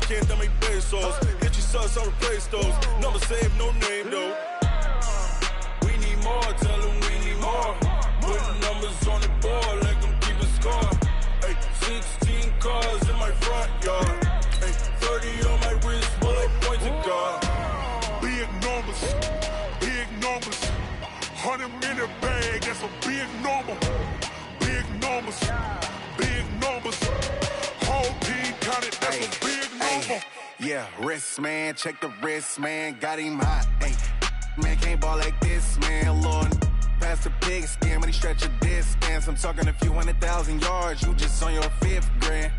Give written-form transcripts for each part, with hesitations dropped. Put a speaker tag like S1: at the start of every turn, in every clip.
S1: can't dame pesos. Get your subs on replace those. Number save, no name though. We need more, tell them we need more. Putting numbers on the board, let them keep a score. Ay, 16 cars in my front yard. Ay, 30 on my wrist, bullet point to God.
S2: Big numbers, big numbers. 100 in the bag, that's a big number. Big numbers, big numbers. Whole team counted, that's a big number.
S3: Yeah, wrist, man, check the wrist, man. Got him hot, ayy. Man, can't ball like this, man. Lord, past the pig skin, but he stretch a distance. I'm talking a few 100,000 yards. You just on your 5th grand.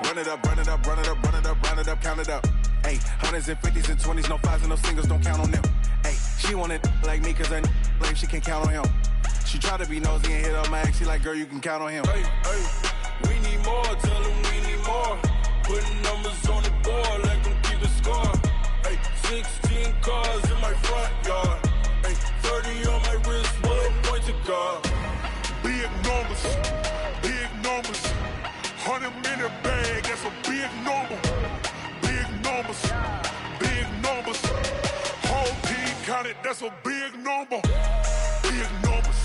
S3: Run it up, run it up, run it up, run it up, run it up, count it up. Ayy, 100s and 50s and 20s, no 5s and no singles, don't count on them. Ayy, she want it like me, cause her like she can count on him. She try to be nosy and hit up my ex, she like, girl, you can count on him.
S1: Hey, hey, we need more, tell them we need more. Putting numbers on the board, let them keep a score. Ay, 16 cars in my front yard. Ay, 30 on my wrist, bullet point to God.
S2: Big numbers, big numbers. 100 in the bag, that's a big number. Big numbers, big numbers. Whole team counted, that's a big number. Big numbers,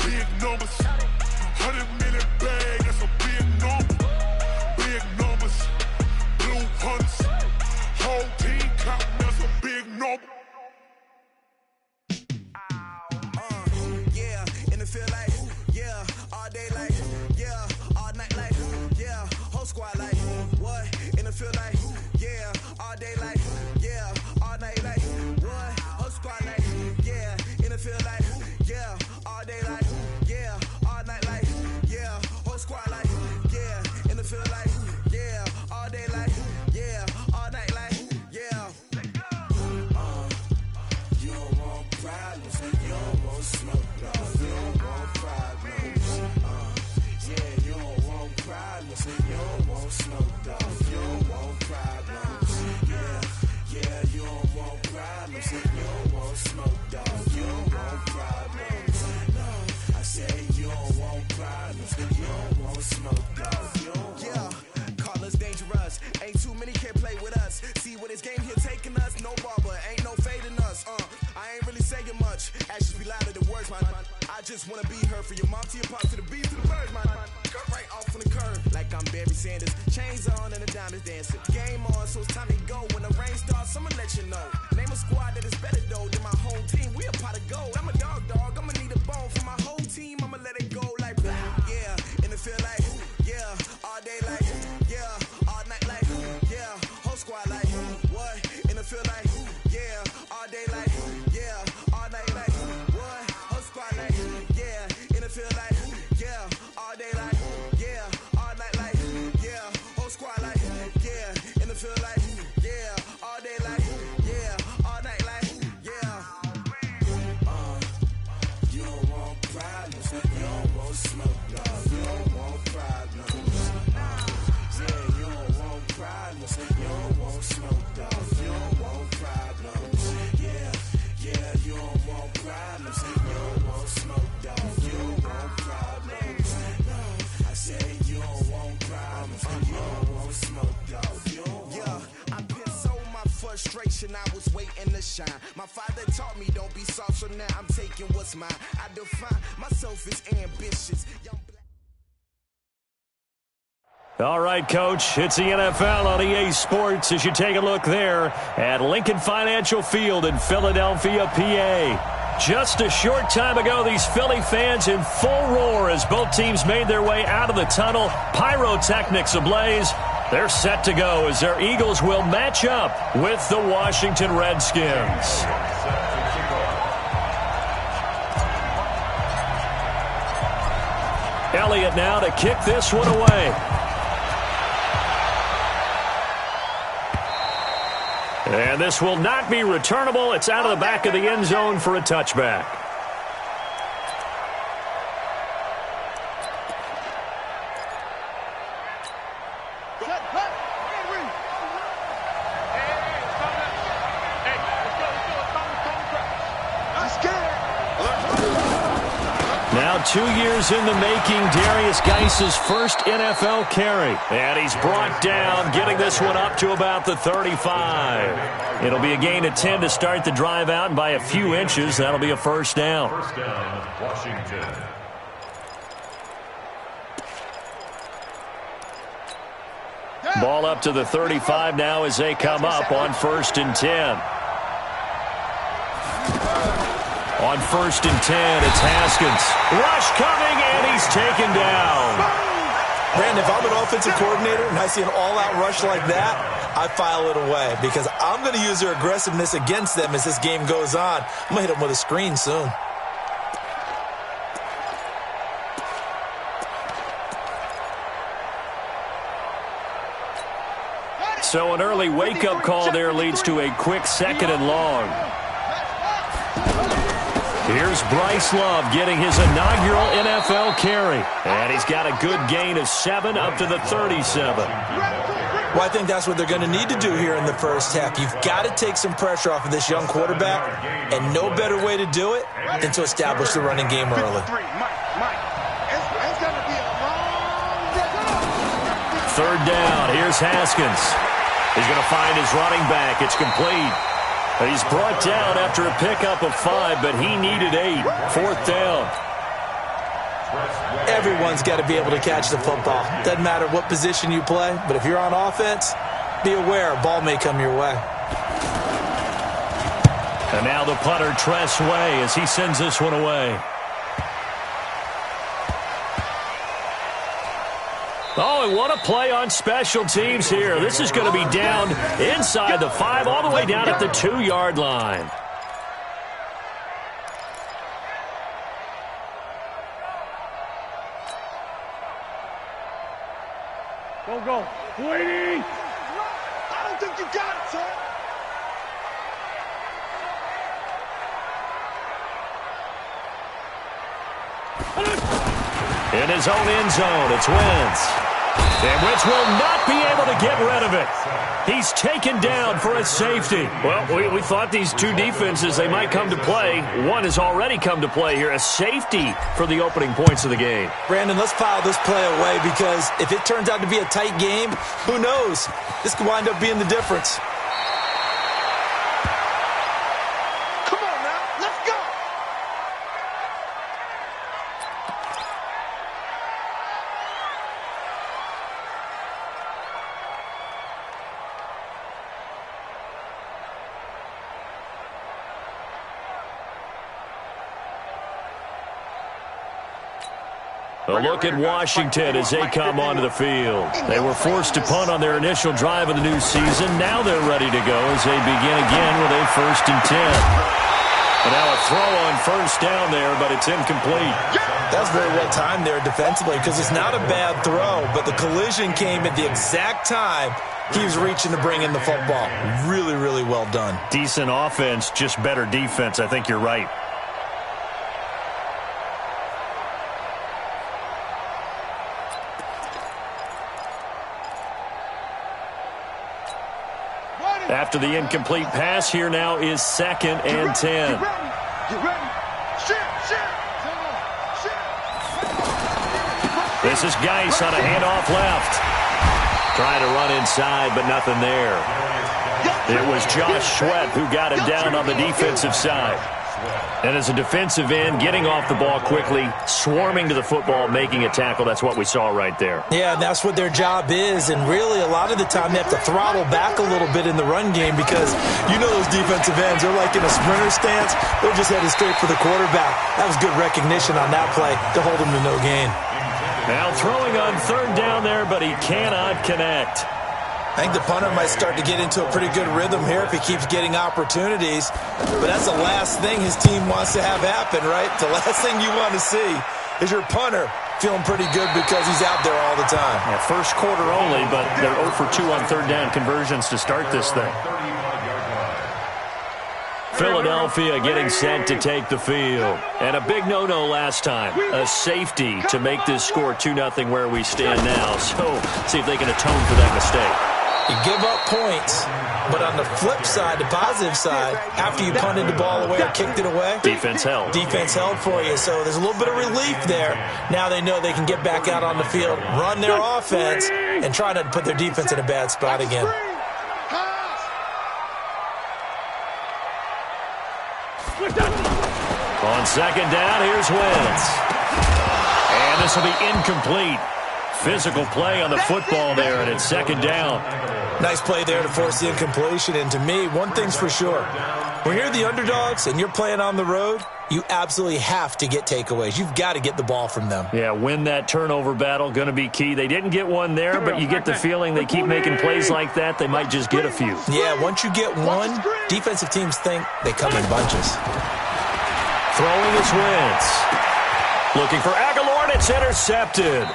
S2: big numbers. 100 in the bag, that's a big number. Big numbers, blue hunts. Whole team counting, that's a big number.
S4: Yeah, and it feel like, yeah, all day like, yeah, all night like, yeah, whole squad like, what? And it feel like, yeah, all day like, yeah, all night like, what? Whole squad like, yeah, and it feel like, yeah, all day like, yeah, all night like, yeah, whole squad like, yeah, and it feel like, yeah, all day like, yeah, all night like, yeah.
S5: You don't want problems, you don't want smoke, dog. You don't want problems. Yeah, you don't want problems, you don't want smoke, dog. You don't want problems. Yeah, you don't want problems, you don't want smoke, dog. You don't want problems. No, I say you don't want problems, you don't want smoke, dog. You don't
S4: Yeah, call us dangerous. Ain't too many can play with us. See what this game here taking us. No barber, ain't no fading us. I ain't really saying much. Actions be louder than words, man. I just wanna be heard for your mom to your pop to the beat to the birds, man. Cut right off on the curve, like I'm Barry Sanders. Chains on and the diamonds dancing. Game on, so it's time to go. When the rain starts, I'ma let you know. Name a squad that is better though than my home team. We a pot of gold. I'm a dog. I'ma need a bone for my whole team. I'ma let it go like blah. Yeah, and it feel like, yeah, all day like, yeah, all night like, yeah, whole squad like, what? And it feel like, yeah, all day like, yeah, all night like, what? Whole squad like, yeah, and it feel like, yeah, all day like, yeah, all night like, yeah, whole squad like, yeah, and it feel like, yeah, all day like, yeah, all night like, yeah.
S5: You don't want problems, you don't want smoke, dog. You don't want problems. Yeah, you don't want problems, you don't want smoke, dog. You don't want problems. Yeah, you don't want problems, you don't want smoke, dog. You don't want problems. No, I say you don't want problems, you don't want smoke, dog. You don't want.
S4: Yeah, I been so my frustration, I was waiting to shine. My father taught me don't be soft, so now I'm taking what's mine. I define myself as ambitious. Young black.
S6: All right, Coach, it's the NFL on EA Sports as you take a look there at Lincoln Financial Field in Philadelphia, PA. Just a short time ago, these Philly fans in full roar as both teams made their way out of the tunnel. Pyrotechnics ablaze. They're set to go as their Eagles will match up with the Washington Redskins. Elliott now to kick this one away. And this will not be returnable. It's out of the back of the end zone for a touchback. Now about 2 years in the making, Darius Geis's first NFL carry. And he's brought down, getting this one up to about the 35. It'll be a gain of 10 to start the drive out, and by a few inches, that'll be a first down.
S7: First down, Washington.
S6: Ball up to the 35 now as they come up on 1st and 10. On 1st and 10, it's Haskins. Rush coming, and he's taken down.
S8: Brandon, if I'm an offensive coordinator and I see an all-out rush like that, I file it away because I'm going to use their aggressiveness against them as this game goes on. I'm going to hit them with a screen soon.
S6: So an early wake-up call there leads to a quick 2nd and long. Here's Bryce Love getting his inaugural NFL carry. And he's got a good gain of 7 up to the 37.
S8: Well, I think that's what they're going to need to do here in the first half. You've got to take some pressure off of this young quarterback, and no better way to do it than to establish the running game early.
S6: 3rd down. Here's Haskins. He's going to find his running back. It's complete. He's brought down after a pickup of 5, but he needed 8. 4th down.
S8: Everyone's got to be able to catch the football. Doesn't matter what position you play, but if you're on offense, be aware a ball may come your way.
S6: And now the punter, Tress Way, as he sends this one away. Oh, and what a play on special teams here. This is going to be down inside the 5, all the way down at the 2-yard line.
S2: Go. Waiting. I don't think you got it, sir.
S6: In his own end zone, it's Wentz. And Wentz will not be able to get rid of it. He's taken down for a safety. Well, we thought these two defenses, they might come to play. One has already come to play here, a safety for the opening points of the game.
S8: Brandon, let's file this play away because if it turns out to be a tight game, who knows? This could wind up being the difference.
S2: Come on now, let's go.
S6: A look at Washington as they come onto the field. They were forced to punt on their initial drive of the new season. Now they're ready to go as they begin again with a 1st and 10. And now a throw on 1st down there, but it's incomplete.
S8: That's very well timed there defensively because it's not a bad throw, but the collision came at the exact time he was reaching to bring in the football. Really, really well done.
S6: Decent offense, just better defense. I think you're right. After the incomplete pass, here now is 2nd and 10.
S2: Get ready.
S6: This is Geis on a handoff left. Trying to run inside, but nothing there. It was Josh Sweat who got him down on the defensive side. And as a defensive end, getting off the ball quickly, swarming to the football, making a tackle. That's what we saw right there.
S8: Yeah, and that's what their job is. And really, a lot of the time, they have to throttle back a little bit in the run game because you know those defensive ends, they're like in a sprinter stance. They're just headed straight for the quarterback. That was good recognition on that play to hold him to no gain.
S6: Now throwing on 3rd down there, but he cannot connect.
S8: I think the punter might start to get into a pretty good rhythm here if he keeps getting opportunities. But that's the last thing his team wants to have happen, right? The last thing you want to see is your punter feeling pretty good because he's out there all the time.
S6: Yeah, first quarter only, but they're 0 for 2 on 3rd down conversions to start this thing. Philadelphia getting set to take the field. And a big no-no last time. A safety to make this score 2-0 where we stand now. So, see if they can atone for that mistake.
S8: You give up points, but on the flip side, the positive side, after you punted the ball away or kicked it away,
S6: defense held.
S8: Defense held for you, so there's a little bit of relief there. Now they know they can get back out on the field, run their offense, and try not to put their defense in a bad spot again.
S6: On second down, here's Wentz. And this will be incomplete. Physical play on the football there, and it's second down.
S8: Nice play there to force the incompletion. And to me, one thing's for sure. When you're the underdogs and you're playing on the road, you absolutely have to get takeaways. You've got to get the ball from them.
S6: Yeah, win that turnover battle, going to be key. They didn't get one there, but you get the feeling they keep making plays like that, they might just get a few.
S8: Yeah, once you get one, defensive teams think they come in bunches.
S6: Throwing is Wentz. Looking for Aguilar, and it's intercepted.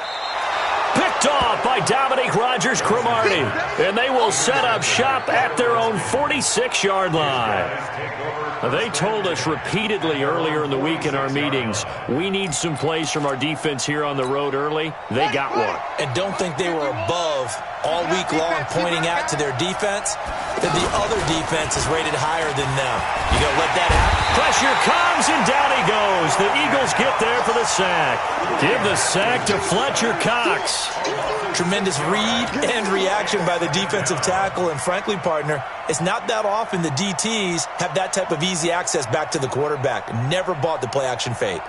S6: Picked off by Dominique Rodgers-Cromartie. And they will set up shop at their own 46-yard line. They told us repeatedly earlier in the week in our meetings, we need some plays from our defense here on the road early. They got one.
S8: And don't think they were above all week long pointing out to their defense that the other defense is rated higher than them. You going to let that happen?
S6: Pressure comes, and down he goes. The Eagles get there for the sack. Give the sack to Fletcher Cox.
S8: Tremendous read and reaction by the defensive tackle. And frankly, partner, it's not that often the DTs have that type of easy access back to the quarterback. Never bought the play-action fade.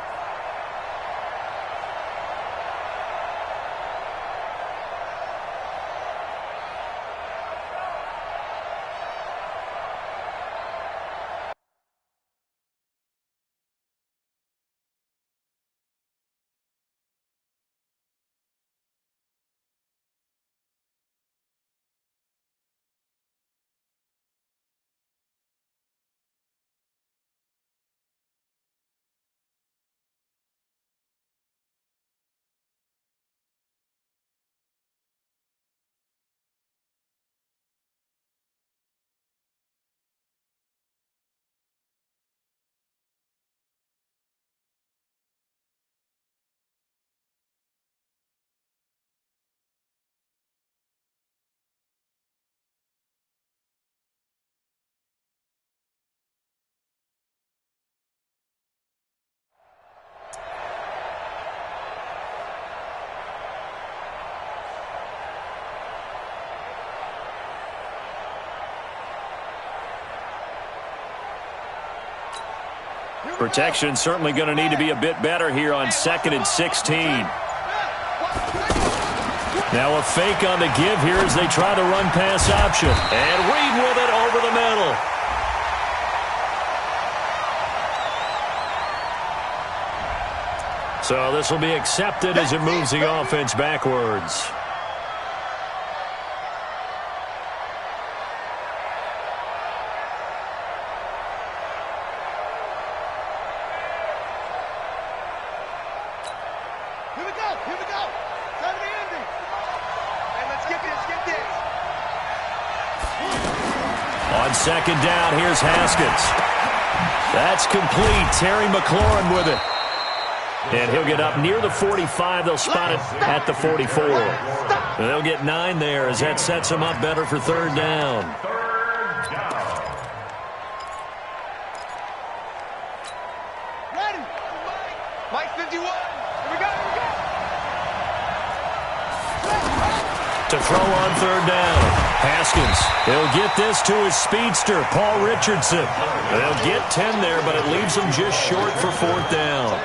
S6: Protection certainly going to need to be a bit better here on 2nd and 16. Now a fake on the give here as they try to run pass option. And Reed with it over the middle. So this will be accepted as it moves the offense backwards. On second down, here's Haskins. That's complete. Terry McLaurin with it. And he'll get up near the 45. They'll spot it at the 44. And they'll get 9 there as that sets him up better for third down.
S9: Ready. Mike 51. Here we go.
S6: To throw on third down. Haskins, he'll get this to his speedster, Paul Richardson. They'll get 10 there, but it leaves them just short for fourth down.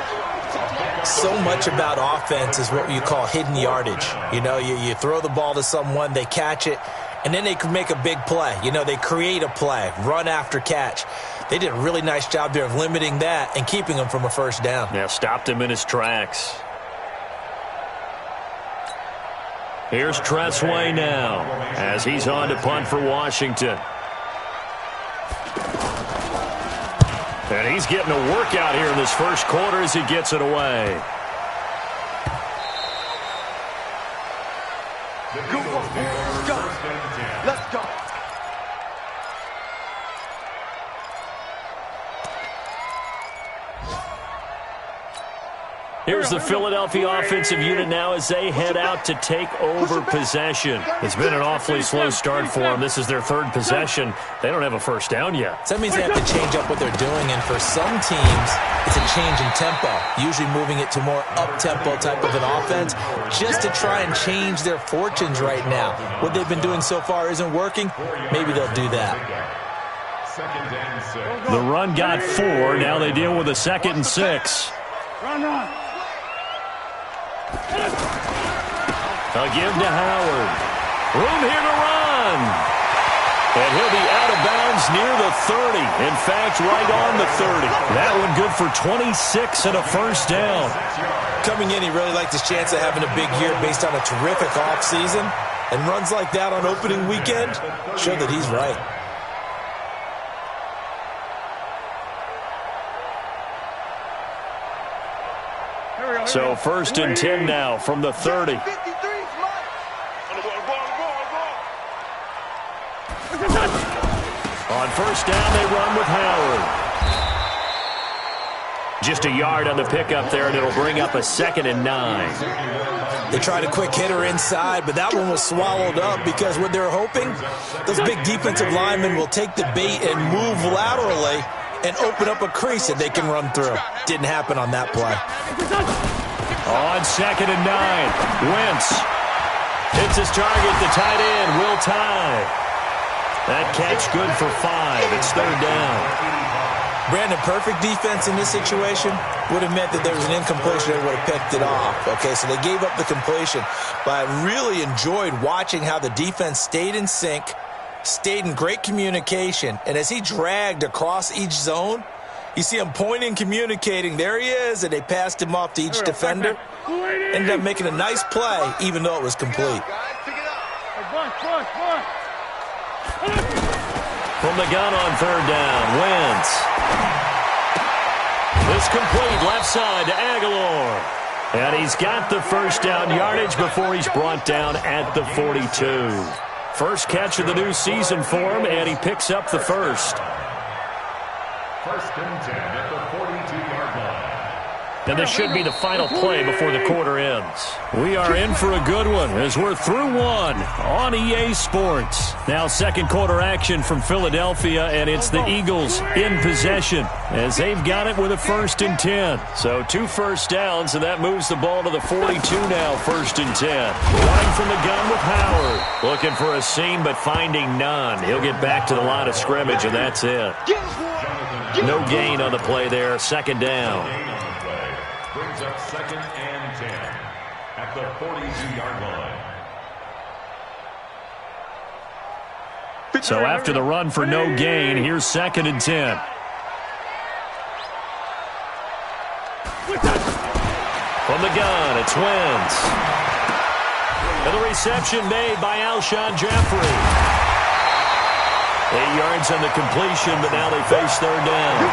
S8: So much about offense is what you call hidden yardage. You know, you throw the ball to someone, they catch it, and then they can make a big play. You know, they create a play, run after catch. They did a really nice job there of limiting that and keeping him from a first down.
S6: Yeah, stopped him in his tracks. Here's Tressway now as he's on to punt for Washington. And he's getting a workout here in this first quarter as he gets it away.
S9: Go. Let's go.
S6: Here's the Philadelphia offensive unit now as they head out to take over possession. It's been an awfully slow start for them. This is their third possession. They don't have a first down yet.
S8: So that means they have to change up what they're doing, and for some teams, it's a change in tempo, usually moving it to more up-tempo type of an offense just to try and change their fortunes right now. What they've been doing so far isn't working. Maybe they'll do that.
S6: The run got 4. Now they deal with a 2nd and 6.
S10: Run.
S6: A give to Howard. Room here to run. And he'll be out of bounds near the 30. In fact, right on the 30. That one good for 26 and a first down.
S8: Coming in, he really liked his chance of having a big year based on a terrific offseason. And runs like that on opening weekend show that he's right.
S6: So 1st and 10 now from the 30. On first down, they run with Howard. Just a yard on the pickup there, and it'll bring up a 2nd and 9.
S8: They tried a quick hitter inside, but that one was swallowed up because what they're hoping, those big defensive linemen will take the bait and move laterally and open up a crease that they can run through. Didn't happen on that play.
S6: On 2nd and 9, Wentz hits his target. The tight end will tie. That catch good for 5. It's 3rd down.
S8: Brandon, perfect defense in this situation would have meant that there was an incompletion. They would have picked it off. Okay, so they gave up the completion. But I really enjoyed watching how the defense stayed in sync, stayed in great communication, and as he dragged across each zone, you see him pointing, communicating. There he is, and they passed him off to each defender. Ended up making a nice play, even though it was complete.
S6: From the gun on 3rd down, Wentz. This complete left side to Aguilar. And he's got the first down yardage before he's brought down at the 42. First catch of the new season for him, and he picks up the first.
S7: 1st and 10 at the 42-yard line.
S6: And this should be the final play before the quarter ends. We are in for a good one as we're through one on EA Sports. Now 2nd quarter action from Philadelphia, and it's the Eagles in possession as they've got it with a 1st and 10. So 2 first downs, and that moves the ball to the 42 now, 1st and 10. Line from the gun with Howard. Looking for a seam, but finding none. He'll get back to the line of scrimmage, and that's it. No gain on the play there, 2nd down.
S7: Brings up 2nd and 10 at the 42-yard line.
S6: So after the run for no gain, here's 2nd and 10. From the gun, it's Wentz. And the reception made by Alshon Jeffrey. 8 yards on the completion, but now they face 3rd down.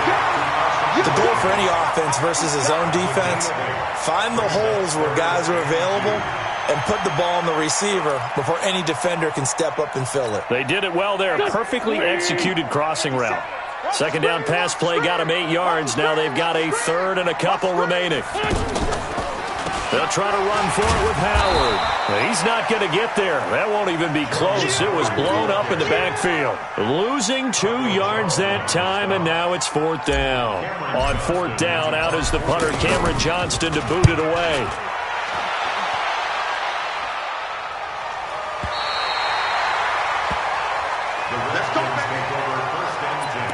S8: The goal for any offense versus his own defense, find the holes where guys are available and put the ball on the receiver before any defender can step up and fill it.
S6: They did it well there. Perfectly executed crossing route. 2nd down pass play got him 8 yards. Now they've got a 3rd and a couple remaining. They'll try to run for it with Howard. He's not going to get there. That won't even be close. It was blown up in the backfield. Losing 2 yards that time, and now it's 4th down. On 4th down, out is the punter, Cameron Johnston, to boot it away.
S7: Let's go, baby. 1st and 10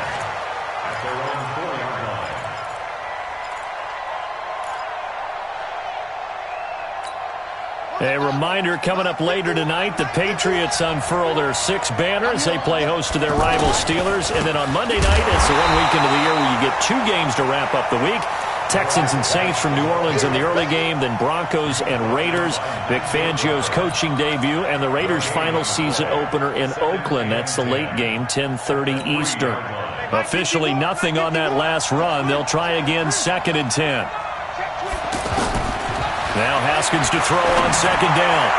S7: at their own 4-yard line.
S6: A reminder coming up later tonight, the Patriots unfurl their 6 banners. They play host to their rival Steelers. And then on Monday night, it's the one weekend of the year where you get 2 games to wrap up the week. Texans and Saints from New Orleans in the early game, then Broncos and Raiders. Vic Fangio's coaching debut, and the Raiders' final season opener in Oakland. That's the late game, 10:30 Eastern. Officially nothing on that last run. They'll try again, 2nd and 10. Now Haskins to throw on 2nd down.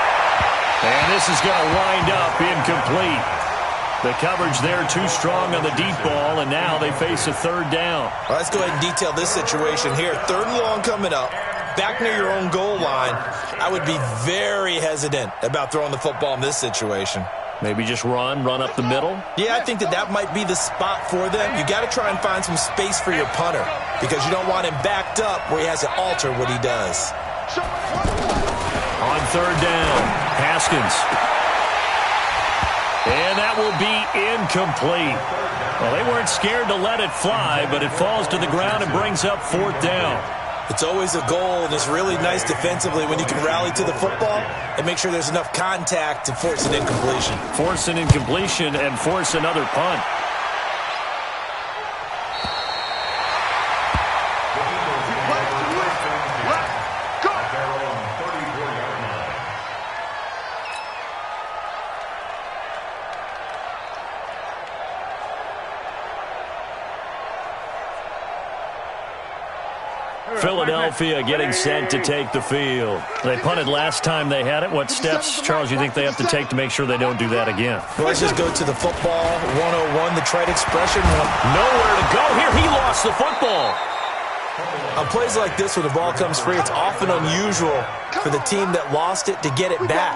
S6: And this is going to wind up incomplete. The coverage there too strong on the deep ball, and now they face a 3rd down.
S8: Well, let's go ahead and detail this situation here. 3rd and long coming up. back near your own goal line, I would be very hesitant about throwing the football in this situation.
S6: Maybe just run up the middle?
S8: Yeah, I think that might be the spot for them. You got to try and find some space for your punter because you don't want him backed up where he has to alter what he does.
S6: On third down, Haskins. And that will be incomplete. Well, they weren't scared to let it fly, but it falls to the ground and brings up fourth down.
S8: It's always a goal, and it's really nice defensively when you can rally to the football and make sure there's enough contact to force an incompletion.
S6: Force an incompletion and force another punt. Philadelphia getting set to take the field. They punted last time they had it. What steps, Charles, you think they have to take to make sure they don't do that again?
S8: Well, let's just go to the football 101, the trite expression.
S6: Nowhere to go here. He lost the football.
S8: On plays like this where the ball comes free, it's often unusual for the team that lost it to get it back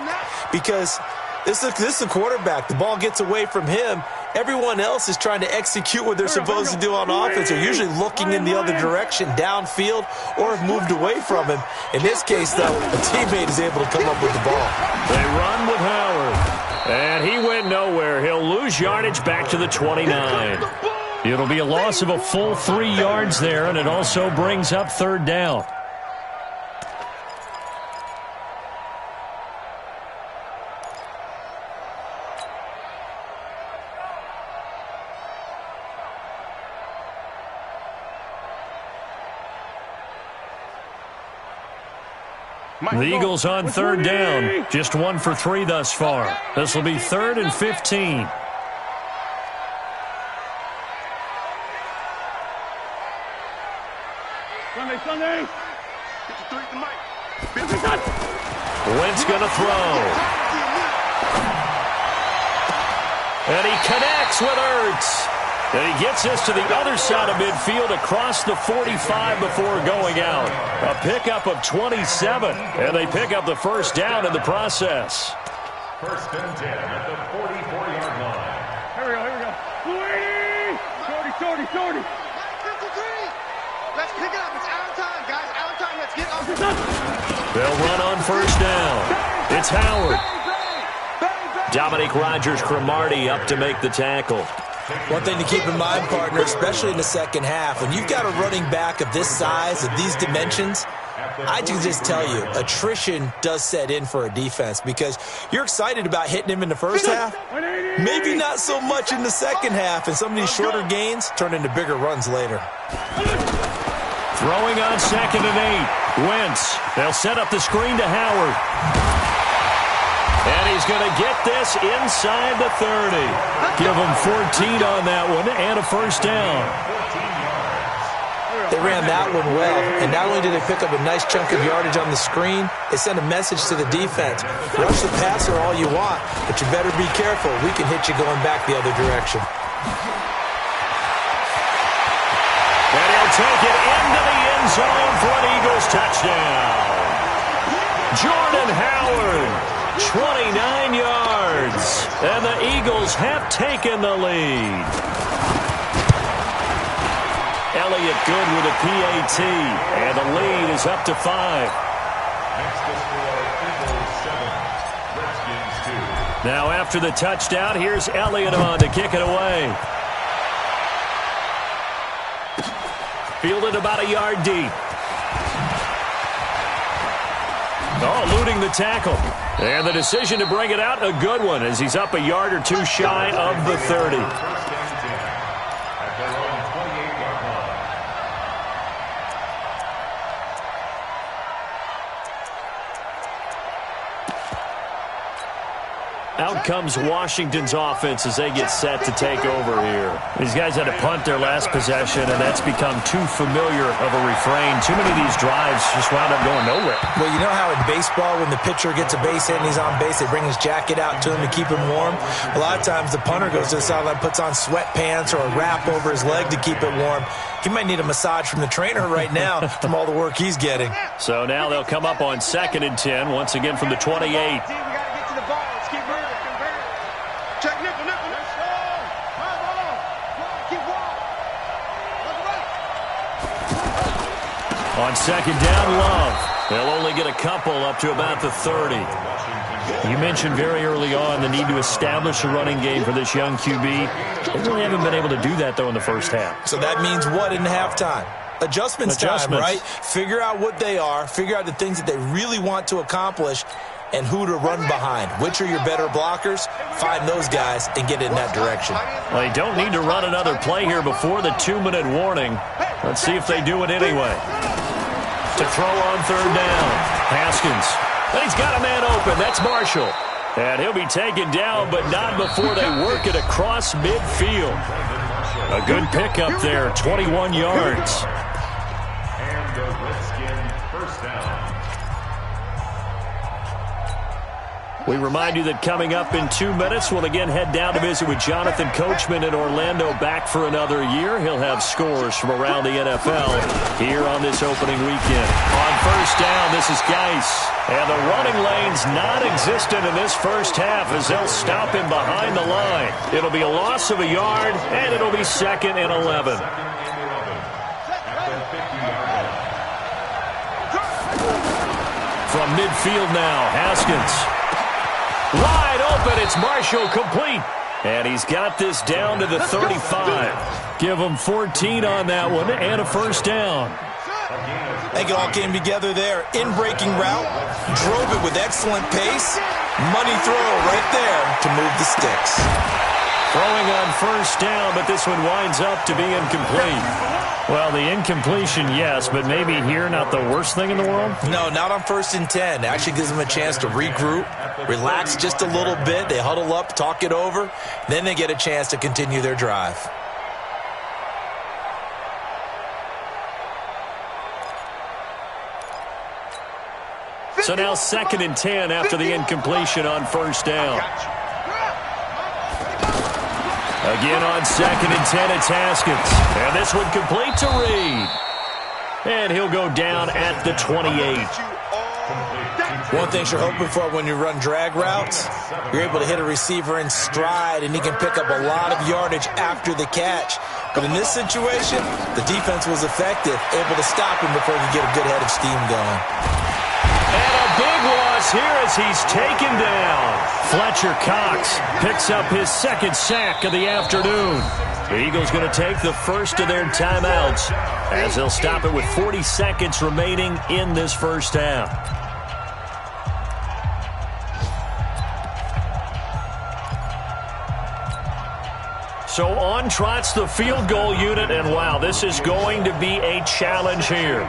S8: because this is a quarterback. The ball gets away from him. Everyone else is trying to execute what they're supposed to do on offense. They're usually looking in the other direction, downfield, or have moved away from him. In this case, though, a teammate is able to come up with the ball.
S6: They run with Howard, and he went nowhere. He'll lose yardage back to the 29. It'll be a loss of a full 3 yards there, and it also brings up third down. The Eagles on third down. Just 1 for 3 thus far. This will be 3rd and 15.
S9: Sunday.
S6: Wentz going to throw. And he connects with Ertz. And he gets us to the other side of midfield across the 45 before going out. A pickup of 27. And they pick up the first down in the process.
S7: 1st and 10 at the 44-yard line.
S9: Here we go. 40. Let's pick it up. It's our time, guys. Our time. Let's get off the top.
S6: They'll run on first down. It's Howard. Dominique Rodgers-Cromartie up to make the tackle.
S8: One thing to keep in mind, partner, especially in the second half, when you've got a running back of this size, of these dimensions, I can just tell you, attrition does set in for a defense because you're excited about hitting him in the first half, maybe not so much in the second half, and some of these shorter gains turn into bigger runs later.
S6: Throwing on 2nd and 8. Wentz. They'll set up the screen to Howard. And he's going to get this inside the 30. Give him 14 on that one and a first down.
S8: They ran that one well, and not only did they pick up a nice chunk of yardage on the screen, they sent a message to the defense. Rush the passer all you want, but you better be careful. We can hit you going back the other direction.
S6: And he'll take it into the end zone for an Eagles touchdown. Jordan Howard. 29 yards, and the Eagles have taken the lead. Elliott good with a PAT, and the lead is up to 5.
S7: Next to score, Eagles 7, Redskins 2.
S6: Now after the touchdown, here's Elliott on to kick it away. Fielded about a yard deep. Oh, eluding the tackle. And the decision to bring it out, a good one, as he's up a yard or 2 shy of the 30.
S7: 1st and 10 at their own 28-yard line.
S6: Out comes Washington's offense as they get set to take over here. These guys had to punt their last possession, and that's become too familiar of a refrain. Too many of these drives just wound up going nowhere.
S8: Well, you know how in baseball, when the pitcher gets a base hit and he's on base, they bring his jacket out to him to keep him warm? A lot of times the punter goes to the sideline, puts on sweatpants or a wrap over his leg to keep it warm. He might need a massage from the trainer right now from all the work he's getting.
S6: So now they'll come up on 2nd and 10, once again from the 28. On 2nd down, Love. They'll only get a couple up to about the 30. You mentioned very early on the need to establish a running game for this young QB. They really haven't been able to do that, though, in the first half.
S8: So that means what in halftime? Adjustments time, right? Figure out what they are, figure out the things that they really want to accomplish, and who to run behind. Which are your better blockers? Find those guys and get in that direction.
S6: Well, they don't need to run another play here before the 2-minute warning. Let's see if they do it anyway. To throw on 3rd down. Haskins. And he's got a man open. That's Marshall. And he'll be taken down, but not before they work it across midfield. A good pickup there, 21 yards.
S7: And the Redskins first down.
S6: We remind you that coming up in 2 minutes, we'll again head down to visit with Jonathan Coachman in Orlando, back for another year. He'll have scores from around the NFL here on this opening weekend. On 1st down, this is Geis. And the running lane's non-existent in this first half as they'll stop him behind the line. It'll be a loss of a yard, and it'll be 2nd and 11. From midfield now, Haskins. Wide open, it's Marshall, complete. And he's got this down to the 35. Give him 14 on that one and a 1st down.
S8: I think it all came together there. In-breaking route, drove it with excellent pace. Money throw right there to move the sticks.
S6: Throwing on 1st down, but this one winds up to be incomplete. Well, the incompletion, yes, but maybe here not the worst thing in the world?
S8: No, not on 1st and 10. It actually gives them a chance to regroup, relax just a little bit. They huddle up, talk it over. Then they get a chance to continue their drive.
S6: So now 2nd and 10 after the incompletion on 1st down. Again on 2nd and 10, it's Haskins. And this one complete to Reed. And he'll go down at the 28.
S8: One thing you're hoping for when you run drag routes, you're able to hit a receiver in stride, and he can pick up a lot of yardage after the catch. But in this situation, the defense was effective, able to stop him before he could get a good head of steam going.
S6: And a big loss here as he's taken down. Fletcher Cox picks up his 2nd sack of the afternoon. The Eagles going to take the first of their timeouts as they'll stop it with 40 seconds remaining in this first half. So on trots the field goal unit, and wow, this is going to be a challenge here.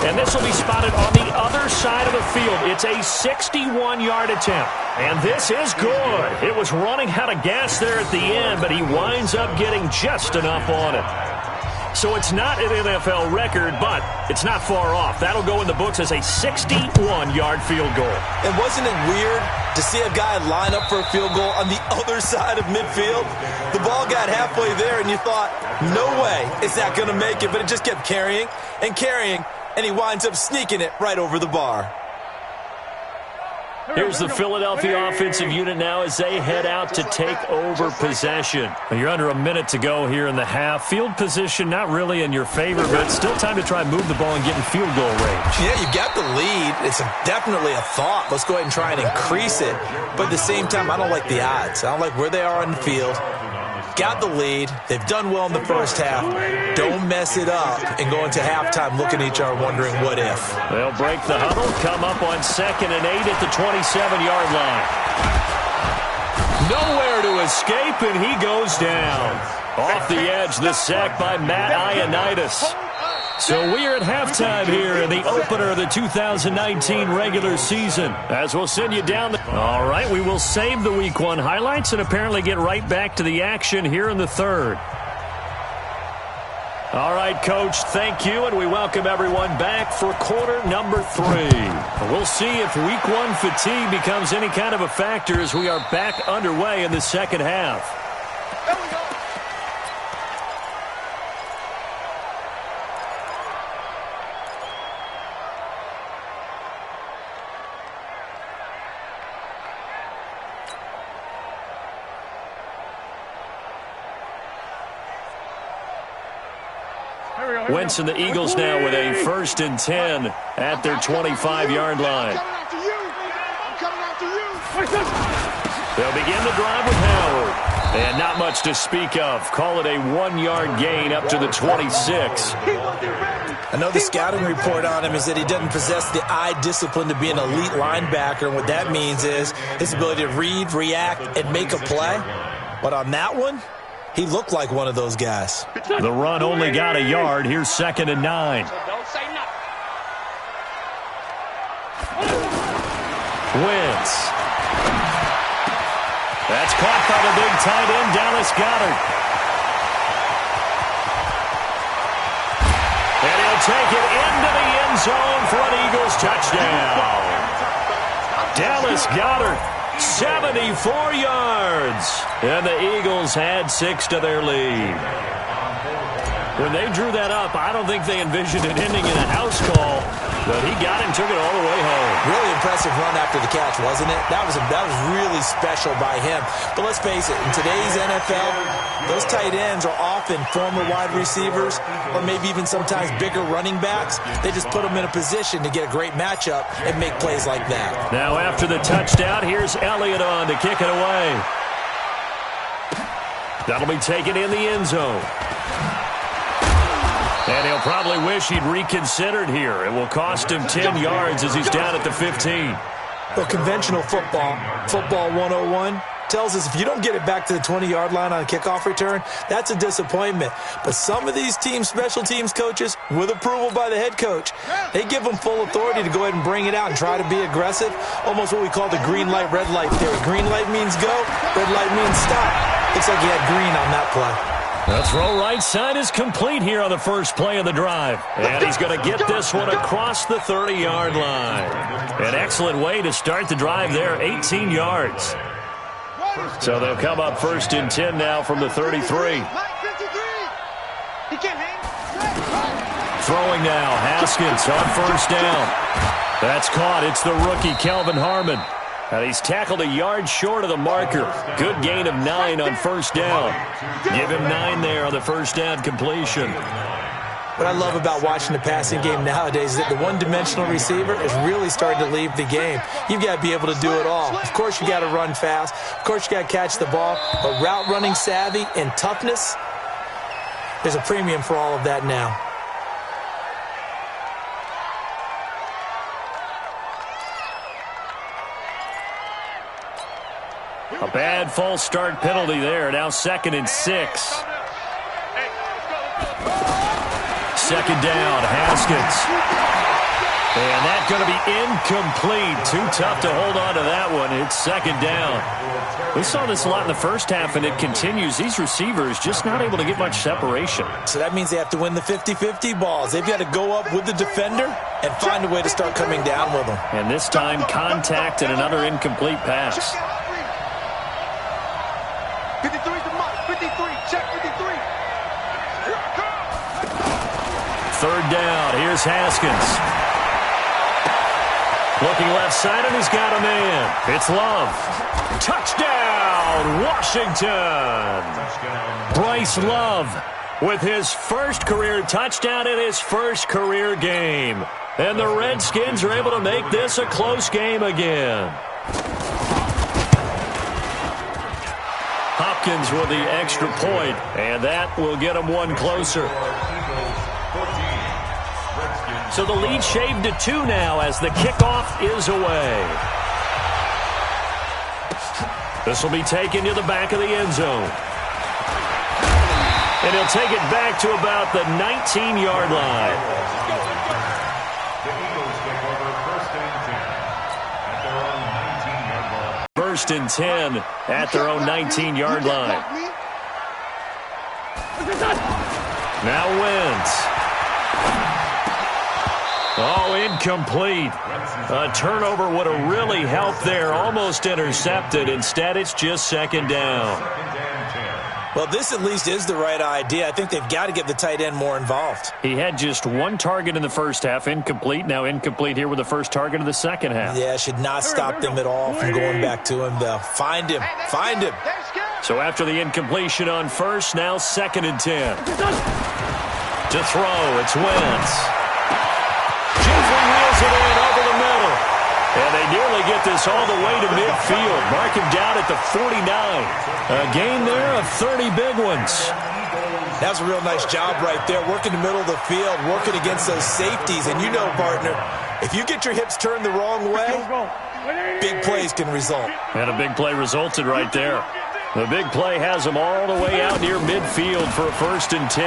S6: And this will be spotted on the other side of the field. It's a 61-yard attempt, and this is good. It was running out of gas there at the end, but he winds up getting just enough on it. So it's not an NFL record, but it's not far off. That'll go in the books as a 61-yard field goal.
S8: And wasn't it weird to see a guy line up for a field goal on the other side of midfield? The ball got halfway there, and you thought, no way is that going to make it. But it just kept carrying and carrying, and he winds up sneaking it right over the bar.
S6: Here's the Philadelphia offensive unit now as they head out to take over possession. You're under a minute to go here in the half. Field position not really in your favor, but still time to try and move the ball and get in field goal range.
S8: Yeah, you got the lead. It's definitely a thought. Let's go ahead and try and increase it. But at the same time, I don't like the odds. I don't like where they are on the field. Got the lead. They've done well in the first half. Don't mess it up and go into halftime looking at each other wondering what if.
S6: They'll break the huddle, come up on 2nd and 8 at the 27-yard line. Nowhere to escape, and he goes down. Off the edge, the sack by Matt Ioannidis. So we are at halftime here in the opener of the 2019 regular season. As we'll send you down. All right, we will save the Week 1 highlights and apparently get right back to the action here in the third. All right, Coach, thank you, and we welcome everyone back for quarter number 3. We'll see if Week 1 fatigue becomes any kind of a factor as we are back underway in the second half. Wentz and the Eagles now with a 1st and 10 at their 25-yard line. They'll begin the drive with Howard. And not much to speak of. Call it a 1-yard gain up to the 26.
S8: I know the scouting report on him is that he doesn't possess the eye discipline to be an elite linebacker. And what that means is his ability to read, react, and make a play. But on that one, he looked like one of those guys.
S6: The run only got a yard. Here's 2nd and 9. Wentz. That's caught by the big tight end, Dallas Goedert. And he'll take it into the end zone for an Eagles touchdown. Dallas Goedert. 74 yards. And the Eagles had 6 to their lead. When they drew that up, I don't think they envisioned it ending in a house call, but he got it and took it all the way home.
S8: Really impressive run after the catch, wasn't it? That was really special by him. But let's face it, in today's NFL, those tight ends are often former wide receivers or maybe even sometimes bigger running backs. They just put them in a position to get a great matchup and make plays like that.
S6: Now after the touchdown, here's Elliott on to kick it away. That'll be taken in the end zone. And he'll probably wish he'd reconsidered here. It will cost him 10 yards as he's down at the 15.
S8: Well, conventional football 101, tells us if you don't get it back to the 20-yard line on a kickoff return, that's a disappointment. But some of these special teams coaches, with approval by the head coach, they give them full authority to go ahead and bring it out and try to be aggressive. Almost what we call the green light, red light theory. Green light means go, red light means stop. Looks like he had green on that play.
S6: The throw right side is complete here on the first play of the drive. And he's going to get this one across the 30-yard line. An excellent way to start the drive there, 18 yards. So they'll come up 1st and 10 now from the 33. Throwing now, Haskins on 1st down. That's caught. It's the rookie, Kelvin Harmon. And he's tackled a yard short of the marker. Good gain of 9 on 1st down. Give him 9 there on the 1st down completion.
S8: What I love about watching the passing game nowadays is that the one-dimensional receiver is really starting to leave the game. You've got to be able to do it all. Of course, you got to run fast. Of course, you got to catch the ball. But route running savvy and toughness, there's a premium for all of that now.
S6: A bad false start penalty there. Now 2nd and 6. 2nd down, Haskins. And that's going to be incomplete. Too tough to hold on to that one. It's 2nd down. We saw this a lot in the first half, and it continues. These receivers just not able to get much separation.
S8: So that means they have to win the 50-50 balls. They've got to go up with the defender and find a way to start coming down with them.
S6: And this time, contact and another incomplete pass.
S9: 53 to Mike. 53. Check 53.
S6: 3rd down. Here's Haskins. Looking left side, and he's got a man. It's Love. Touchdown, Washington. Bryce Love with his first career touchdown in his first career game. And the Redskins are able to make this a close game again. Hopkins with the extra point, and that will get him one closer. So the lead shaved to 2 now as the kickoff is away. This will be taken to the back of the end zone. And he'll take it back to about the 19-yard line.
S7: The Eagles take over first and 10 at their own 19-yard line.
S6: First and 10 at their own 19-yard line. Now Wentz. Oh, incomplete. A turnover would have really helped there. Almost intercepted. Instead, it's just second down.
S8: Well, this at least is the right idea. I think they've got to get the tight end more involved.
S6: He had just one target in the first half, incomplete. Now incomplete here with the first target of the second half.
S8: Yeah, should not stop them at all from going back to him, though. Find him. Find him.
S6: So after the incompletion on first, now second and 10. To throw, it's Wentz. Jeffrey wheels it in over the middle. And they nearly get this all the way to midfield. Mark him down at the 49. A gain there of 30 big ones.
S8: That's a real nice job right there, working the middle of the field, working against those safeties. And you know, partner, if you get your hips turned the wrong way, big plays can result.
S6: And a big play resulted right there. The big play has him all the way out near midfield for a first and 10.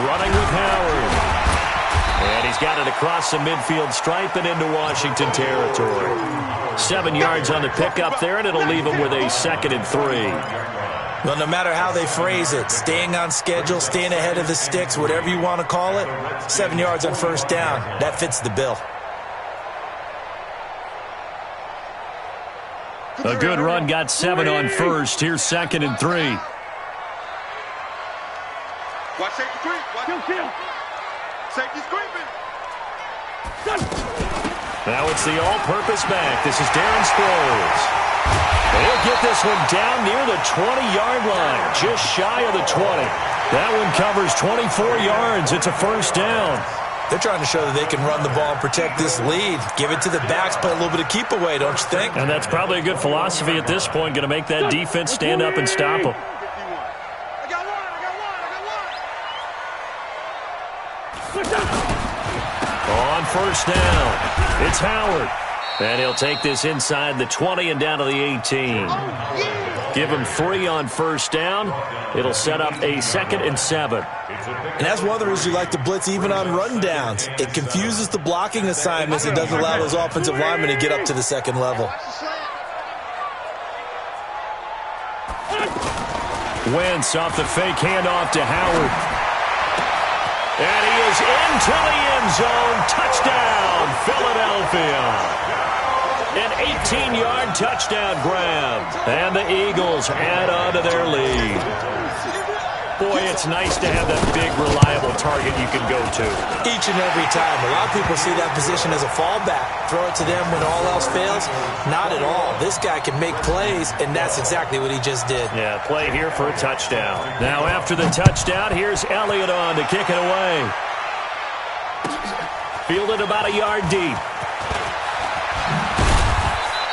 S6: Running with Howard. And he's got it across the midfield stripe and into Washington territory. 7 yards on the pickup there, and it'll leave him with a second and 3.
S8: Well, no matter how they phrase it, staying on schedule, staying ahead of the sticks, whatever you want to call it, 7 yards on first down, that fits the bill.
S6: A good run got 7 on first. Here's second and 3.
S9: Watch safety creep. Safety's creeping.
S6: Now it's the all-purpose back. This is Darren Sproles. He'll get this one down near the 20-yard line, just shy of the 20. That one covers 24 yards. It's a first down.
S8: They're trying to show that they can run the ball and protect this lead. Give it to the backs, play a little bit of keep away, don't you think?
S6: And that's probably a good philosophy at this point, going to make that defense stand up and stop them. On first down, it's Howard. And he'll take this inside the 20 and down to the 18. Give him 3 on first down. It'll set up a second and 7.
S8: And that's one of the reasons you like to blitz even on rundowns. It confuses the blocking assignments. It doesn't allow those offensive linemen to get up to the second level.
S6: Wentz off the fake handoff to Howard. And he is into the end zone. Touchdown, Philadelphia. An 18-yard touchdown grab. And the Eagles add on to their lead. Boy, it's nice to have that big, reliable target you can go to.
S8: Each and every time. A lot of people see that position as a fallback. Throw it to them when all else fails. Not at all. This guy can make plays, and that's exactly what he just did.
S6: Yeah, play here for a touchdown. Now, after the touchdown, here's Elliott on to kick it away. Fielded about a yard deep.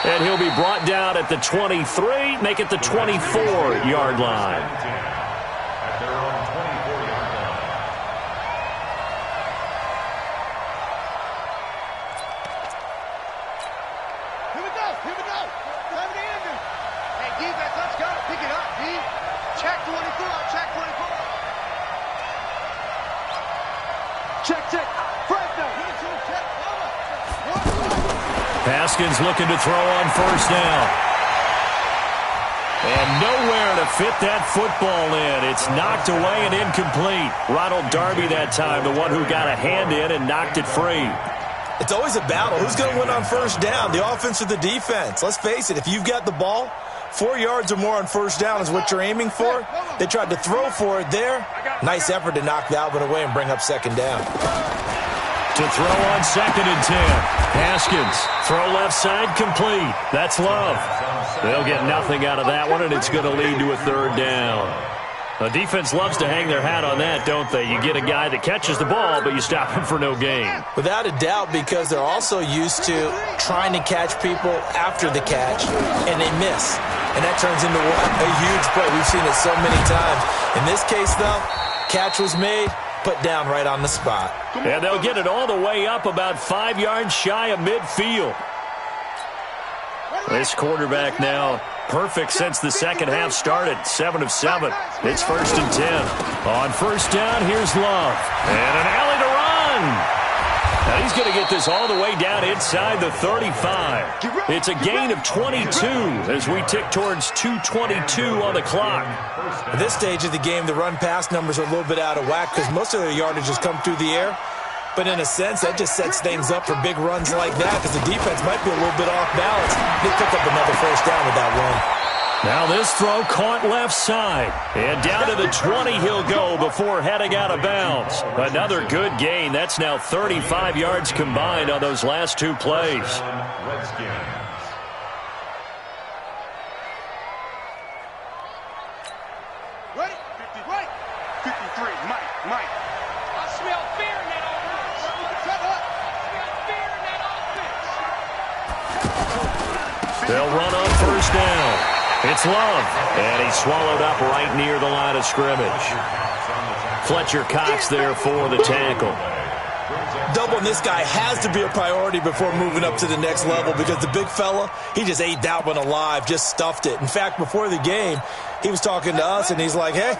S6: And he'll be brought down at the 23, make it the 24-yard line.
S7: At their own 24-yard line.
S9: Here we go. Time to end it. Hey, defense, let's go. Pick it up, D. Check 24. Check. Fresno. Check.
S6: Haskins looking to throw on first down. And nowhere to fit that football in. It's knocked away and incomplete. Ronald Darby that time, the one who got a hand in and knocked it free.
S8: It's always a battle. Who's going to win on first down, the offense or the defense? Let's face it, if you've got the ball, 4 yards or more on first down is what you're aiming for. They tried to throw for it there. Nice effort to knock that one away and bring up second down.
S6: To throw on second and 10. Haskins, throw left side, complete. That's Love. They'll get nothing out of that one, and it's going to lead to a third down. The defense loves to hang their hat on that, don't they? You get a guy that catches the ball, but you stop him for no gain.
S8: Without a doubt, because they're also used to trying to catch people after the catch, and they miss. And that turns into a huge play. We've seen it so many times. In this case, though, catch was made, put down right on the spot.
S6: And they'll get it all the way up about 5 yards shy of midfield. This quarterback now perfect since the second half started. 7 of 7. It's 1st and 10. On first down, here's Love. And an alley to run. Now he's going to get this all the way down inside the 35. It's a gain of 22 as we tick towards 2:22 on the clock.
S8: At this stage of the game, the run-pass numbers are a little bit out of whack because most of their yardage has come through the air. But in a sense, that just sets things up for big runs like that because the defense might be a little bit off balance. They pick up another first down with that run.
S6: Now this throw caught left side. And down to the 20 he'll go before heading out of bounds. Another good gain. That's now 35 yards combined on those last two plays.
S9: Ready? 50, right. 53, Mike. I smell fear in that offense. Shut up. I smell fear in that offense.
S6: They'll run on first down. It's Love, and he's swallowed up right near the line of scrimmage. Fletcher Cox there for the tackle.
S8: Doubling this guy has to be a priority before moving up to the next level because the big fella, he just ate that one alive, just stuffed it. In fact, before the game, he was talking to us, and he's like, hey,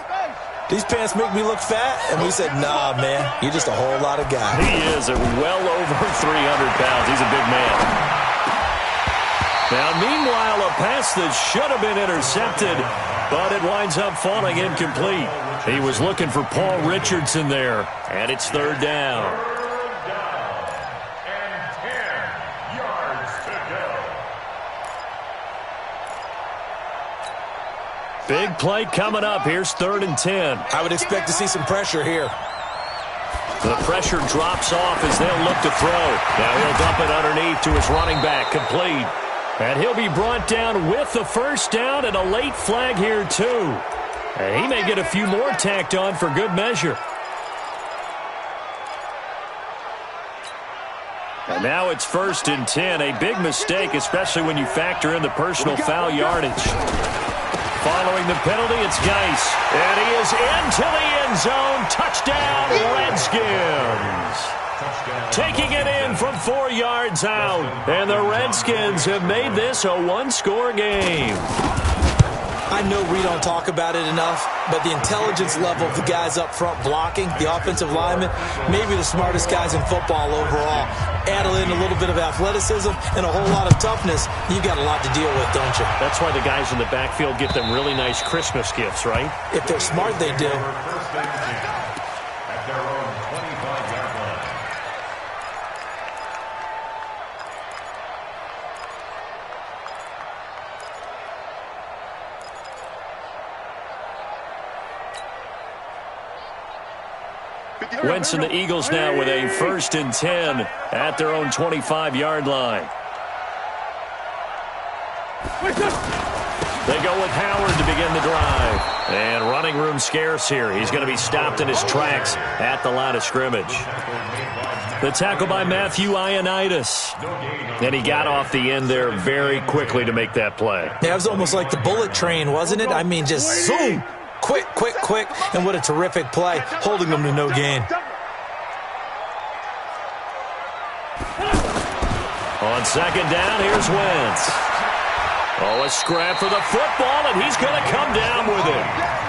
S8: these pants make me look fat? And we said, nah, man, you're just a whole lot of guy.
S6: He is at well over 300 pounds. He's a big man. Now, meanwhile, a pass that should have been intercepted, but it winds up falling incomplete. He was looking for Paul Richardson there, and it's 3rd down.
S7: And 10 yards to go.
S6: Big play coming up. Here's 3rd and 10.
S8: I would expect to see some pressure here.
S6: The pressure drops off as they'll look to throw. Now he'll dump it underneath to his running back, complete. And he'll be brought down with the first down and a late flag here, too. And he may get a few more tacked on for good measure. And now it's 1st and 10. A big mistake, especially when you factor in the personal foul yardage. Following the penalty, it's Geis. And he is into the end zone. Touchdown, Redskins. Taking it in from 4 yards out. And the Redskins have made this a one-score game.
S8: I know we don't talk about it enough, but the intelligence level of the guys up front blocking, the offensive linemen, maybe the smartest guys in football overall. Add in a little bit of athleticism and a whole lot of toughness, you got a lot to deal with, don't you?
S6: That's why the guys in the backfield get them really nice Christmas gifts, right?
S8: If they're smart, they do.
S7: At their own 25-yard line.
S6: Wentz and the Eagles now with a 1st and 10 at their own 25-yard line. They go with Howard to begin the drive. And running room scarce here. He's going to be stopped in his tracks at the line of scrimmage. The tackle by Matthew Ioannidis. And he got off the end there very quickly to make that play.
S8: Yeah, it was almost like the bullet train, wasn't it? I mean, just zoom. Quick, and what a terrific play, holding them to no gain.
S6: On second down, here's Wentz. Oh, a scrap for the football, and he's going to come down with it.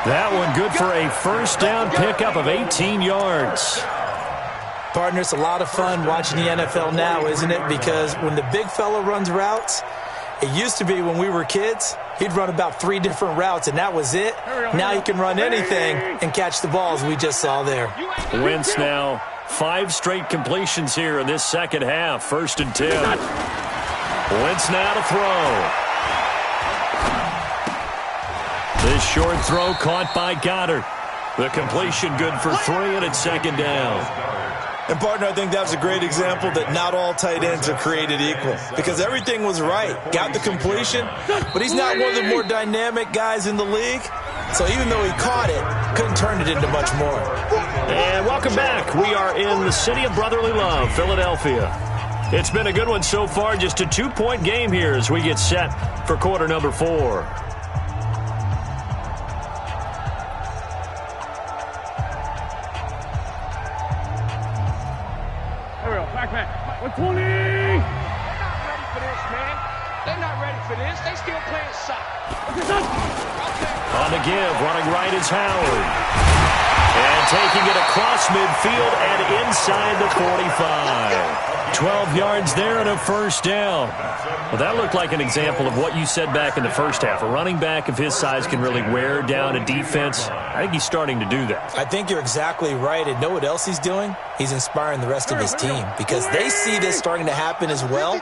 S6: That one good for a first down pickup of 18 yards.
S8: Partner, it's a lot of fun watching the NFL now, isn't it? Because when the big fella runs routes, it used to be when we were kids, he'd run about 3 different routes, and that was it. Now he can run anything and catch the balls we just saw there.
S6: Wentz now 5 straight completions here in this second half. 1st and 10. Wentz now to throw. This short throw caught by Goddard. The completion good for 3, and it's 2nd down.
S8: And, partner, I think that was a great example that not all tight ends are created equal because everything was right. Got the completion, but he's not one of the more dynamic guys in the league. So even though he caught it, couldn't turn it into much more.
S6: And welcome back. We are in the city of brotherly love, Philadelphia. It's been a good one so far. Just a 2-point game here as we get set for quarter number 4.
S9: Back. 120. We're not ready for this, man. They're not ready for this. They still playing soccer.
S6: On the give, running right is Howard. And taking it across midfield and inside the 45. 12 yards there and a first down. Well, that looked like an example of what you said back in the first half. A running back of his size can really wear down a defense. I think he's starting to do that.
S8: I think you're exactly right. And know what else he's doing? He's inspiring the rest of his team because they see this starting to happen as well.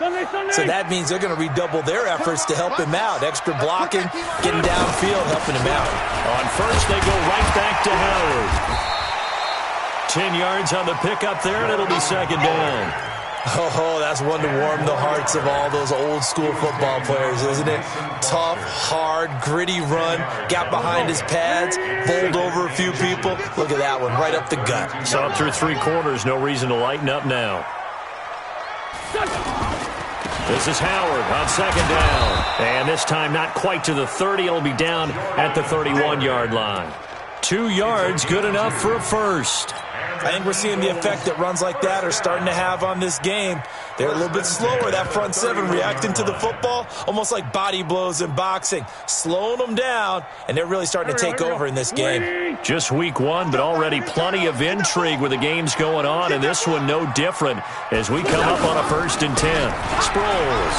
S8: So that means they're going to redouble their efforts to help him out. Extra blocking, getting downfield, helping him out.
S6: On first, they go right back to Howard. 10 yards on the pickup there, and it'll be second down.
S8: Oh, that's one to warm the hearts of all those old-school football players, isn't it? Tough, hard, gritty run, got behind his pads, bowled over a few people. Look at that one, right up the gut.
S6: So up through 3 quarters, no reason to lighten up now. This is Howard on second down. And this time not quite to the 30. It'll be down at the 31-yard line. 2 yards, good enough for a first.
S8: I think we're seeing the effect that runs like that are starting to have on this game. They're a little bit slower, that front seven, reacting to the football, almost like body blows in boxing, slowing them down, and they're really starting to take over in this game.
S6: Just week 1, but already plenty of intrigue with the games going on, and this one no different as we come up on a 1st and 10. Sproles.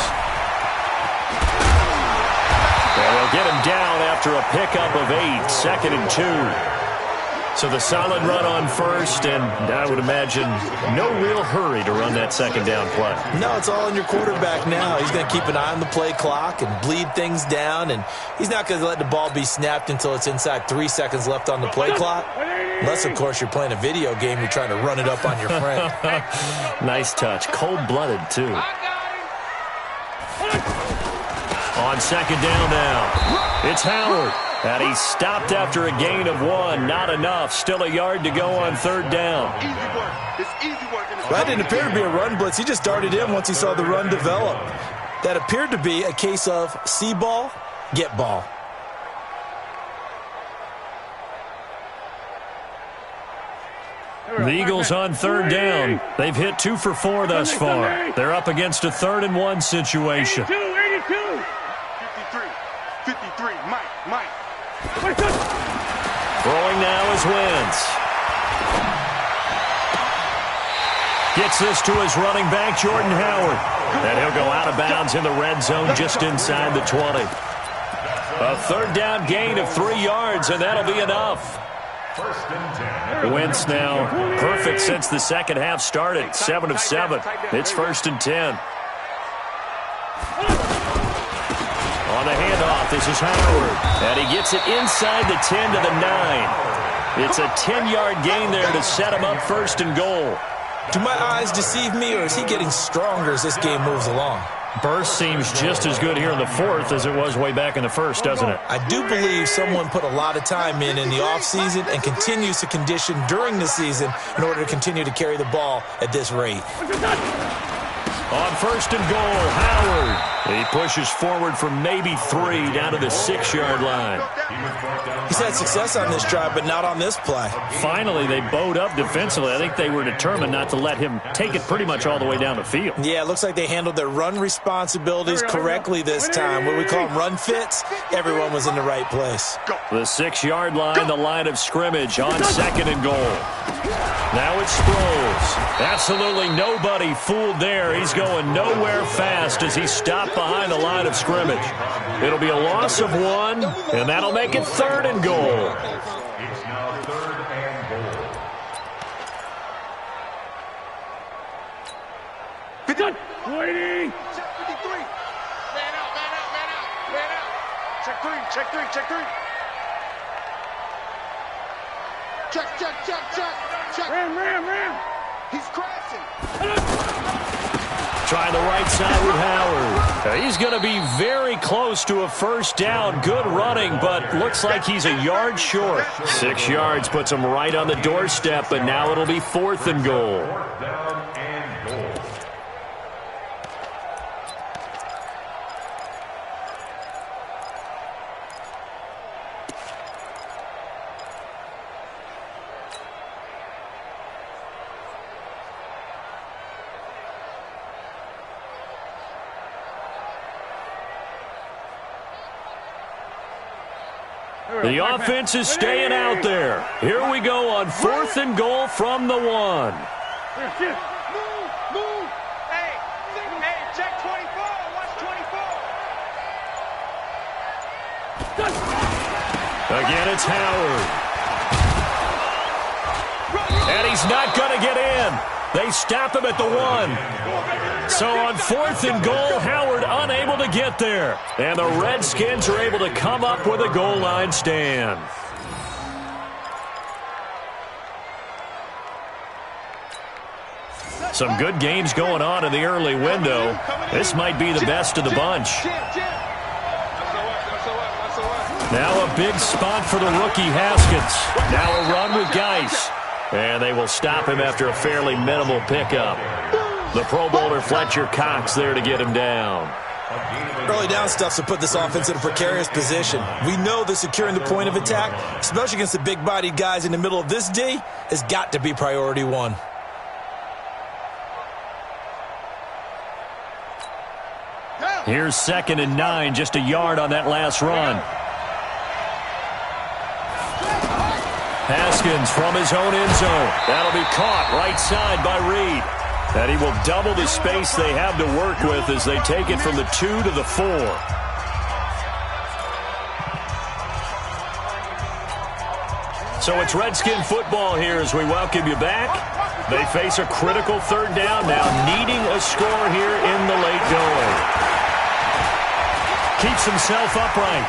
S6: And they'll get him down after a pickup of 8, 2nd and 2. So the solid run on first, and I would imagine no real hurry to run that second down play.
S8: No, it's all in your quarterback now. He's going to keep an eye on the play clock and bleed things down, and he's not going to let the ball be snapped until it's inside 3 seconds left on the play clock. Unless, of course, you're playing a video game, you're trying to run it up on your friend.
S6: Nice touch. Cold-blooded, too. On second down now, it's Howard. And he stopped after a gain of 1. Not enough. Still a yard to go on 3rd down.
S8: That didn't appear to be a run blitz. He just darted in once he saw the run develop. That appeared to be a case of see ball, get ball.
S6: The Eagles on 3rd down. They've hit 2 for 4 thus far. They're up against a 3rd and 1 situation.
S9: 82.
S2: 53, Mike.
S6: Throwing now is Wentz. Gets this to his running back, Jordan Howard. And he'll go out of bounds in the red zone just inside the 20. A 3rd down gain of 3 yards, and that'll be enough. Wentz now perfect since the second half started. 7 of 7. It's 1st and 10. On the handoff, this is Howard. And he gets it inside the 10 to the 9. It's a 10-yard gain there to set him up 1st and goal.
S8: Do my eyes deceive me, or is he getting stronger as this game moves along?
S6: Burst seems just as good here in the 4th as it was way back in the 1st, doesn't it?
S8: I do believe someone put a lot of time in the offseason and continues to condition during the season in order to continue to carry the ball at this rate.
S6: On 1st and goal, Howard. He pushes forward from maybe 3 down to the 6-yard line.
S8: He's had success on this drive, but not on this play.
S6: Finally, they bowed up defensively. I think they were determined not to let him take it pretty much all the way down the field.
S8: Yeah, it looks like they handled their run responsibilities correctly this time. What we call them run fits, everyone was in the right place.
S6: The 6-yard line, the line of scrimmage on 2nd and goal. Now it's Sproles. Absolutely nobody fooled there. He's going nowhere fast as he stopped behind the line of scrimmage. It'll be a loss of 1, and that'll make it 3rd and goal.
S7: It's now 3rd and goal.
S9: 50.
S2: 20.
S9: Check 53. Man out. Check 3. Check. Ram. He's crashing.
S6: Trying the right side with Howard. He's going to be very close to a 1st down. Good running, but looks like he's a yard short. 6 yards puts him right on the doorstep, but now it'll be 4th and goal.
S7: 4th down and goal.
S6: The offense is staying out there. Here we go on 4th and goal from the 1.
S9: Move. Hey, check 24. Watch 24.
S6: Again, it's Howard. And he's not going to get in. They stop him at the 1. So on 4th and goal, Howard unable to get there. And the Redskins are able to come up with a goal line stand. Some good games going on in the early window. This might be the best of the bunch. Now a big spot for the rookie Haskins. Now a run with Geis. And they will stop him after a fairly minimal pickup. The Pro Bowler Fletcher Cox there to get him down.
S8: Early down stuff to put this offense in a precarious position. We know that securing the point of attack, especially against the big-bodied guys in the middle of this D, has got to be priority 1.
S6: Here's 2nd and 9, just a yard on that last run. Haskins from his own end zone. That'll be caught right side by Reed. And he will double the space they have to work with as they take it from the 2 to the 4. So it's Redskin football here as we welcome you back. They face a critical 3rd down now, needing a score here in the late going. Keeps himself upright.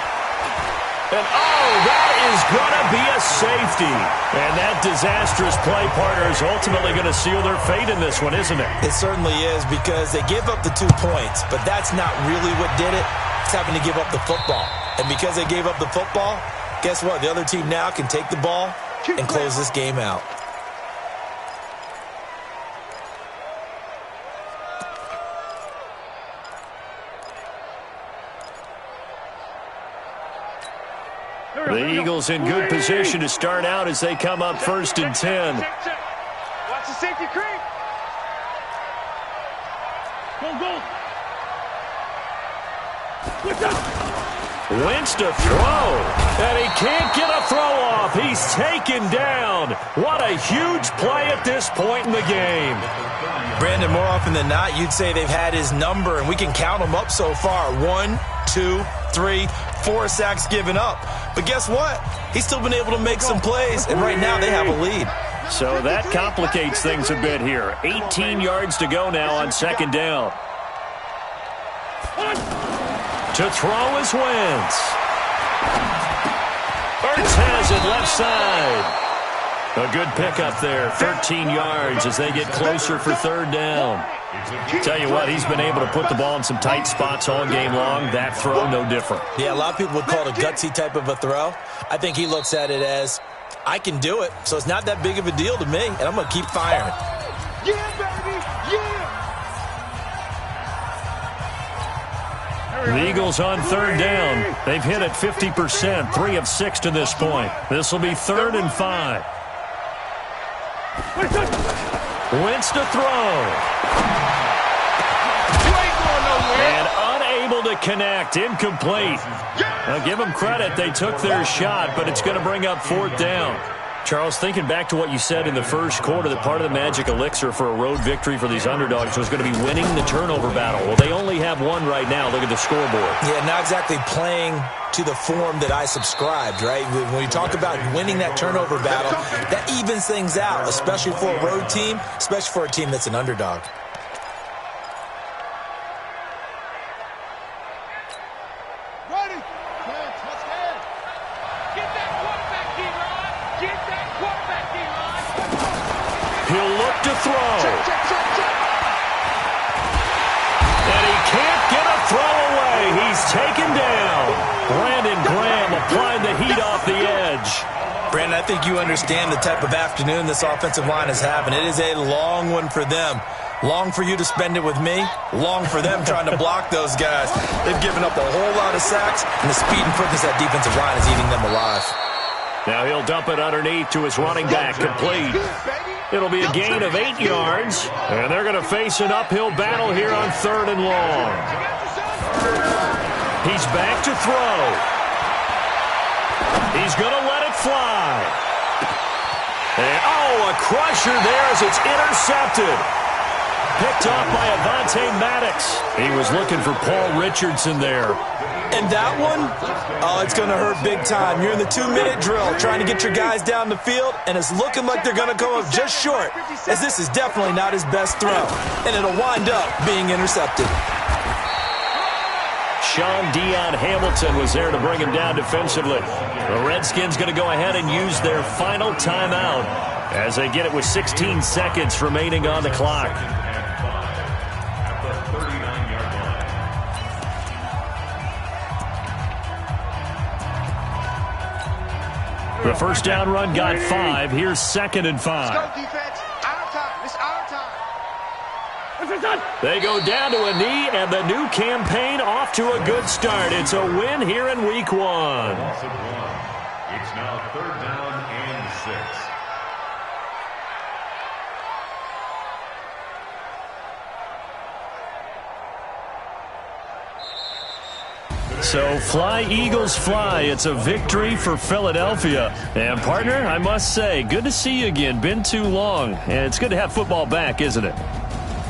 S6: And, that is going to be a safety. And that disastrous play partner is ultimately going to seal their fate in this one, isn't it?
S8: It certainly is, because they gave up the 2 points, but that's not really what did it. It's having to give up the football. And because they gave up the football, guess what? The other team now can take the ball and close this game out.
S6: The Eagles in good position to start out as they come up 1st and 10.
S9: Watch the safety creep. Go.
S6: Wentz to throw, and he can't get a throw off. He's taken down. What a huge play at this point in the game.
S8: Brandon, more often than not, you'd say they've had his number, and we can count them up so far. 1, 2, 3, 4 sacks given up. But guess what? He's still been able to make some plays, and right now they have a lead.
S6: So that complicates things a bit here. 18 yards to go now on 2nd down. To throw is Wentz. Ertz has it left side. A good pickup there, 13 yards as they get closer for 3rd down. Tell you what, he's been able to put the ball in some tight spots all game long. That throw, no different.
S8: Yeah, a lot of people would call it a gutsy type of a throw. I think he looks at it as, I can do it, so it's not that big of a deal to me, and I'm going to keep firing.
S9: Yeah, baby, yeah!
S6: The Eagles on 3rd down. They've hit it 50%, 3 of 6 to this point. This will be 3rd and 5. Wentz to throw. And unable to connect. Incomplete. Now give them credit. They took their shot, but it's going to bring up 4th down. Charles, thinking back to what you said in the first quarter, that part of the magic elixir for a road victory for these underdogs was going to be winning the turnover battle. Well, they only have one right now. Look at the scoreboard.
S8: Yeah, not exactly playing to the form that I subscribed, right? When you talk about winning that turnover battle, that evens things out, especially for a road team, especially for a team that's an underdog.
S6: He'll look to throw. And he can't get a throw away. He's taken down. Brandon Graham applied the heat off the edge.
S8: Brandon, I think you understand the type of afternoon this offensive line is having. It is a long one for them. Long for you to spend it with me. Long for them trying to block those guys. They've given up a whole lot of sacks, and the speed and quickness of that defensive line is eating them alive.
S6: Now he'll dump it underneath to his running back, complete. It'll be a gain of 8 yards, and they're going to face an uphill battle here on 3rd and long. He's back to throw. He's going to let it fly. And, oh, a crusher there as it's intercepted. Picked off by Avonte Maddox. He was looking for Paul Richardson there.
S8: And that one, oh, it's going to hurt big time. You're in the 2-minute drill trying to get your guys down the field, and it's looking like they're going to come up just short, as this is definitely not his best throw, and it'll wind up being intercepted.
S6: Sean Dion Hamilton was there to bring him down defensively. The Redskins going to go ahead and use their final timeout as they get it with 16 seconds remaining on the clock. The first down run got 5. Here's 2nd and 5.
S9: Let's go, defense. Our time. It's our time.
S6: They go down to a knee, and the new campaign off to a good start. It's a win here in Week 1.
S7: It's now 3rd down and 6.
S6: So fly, Eagles, fly. It's a victory for Philadelphia. And, partner, I must say, good to see you again. Been too long. And it's good to have football back, isn't it?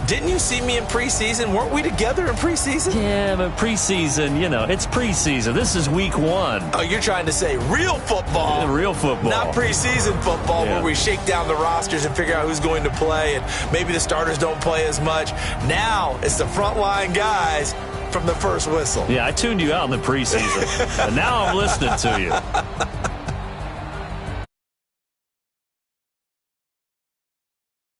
S8: Didn't you see me in preseason? Weren't we together in preseason?
S6: Yeah, but preseason, you know, it's preseason. This is Week 1.
S8: Oh, you're trying to say real football.
S6: Real football.
S8: Not preseason football where we shake down the rosters and figure out who's going to play, and maybe the starters don't play as much. Now it's the frontline guys from the first whistle.
S6: Yeah, I tuned you out in the preseason. But now I'm listening to you.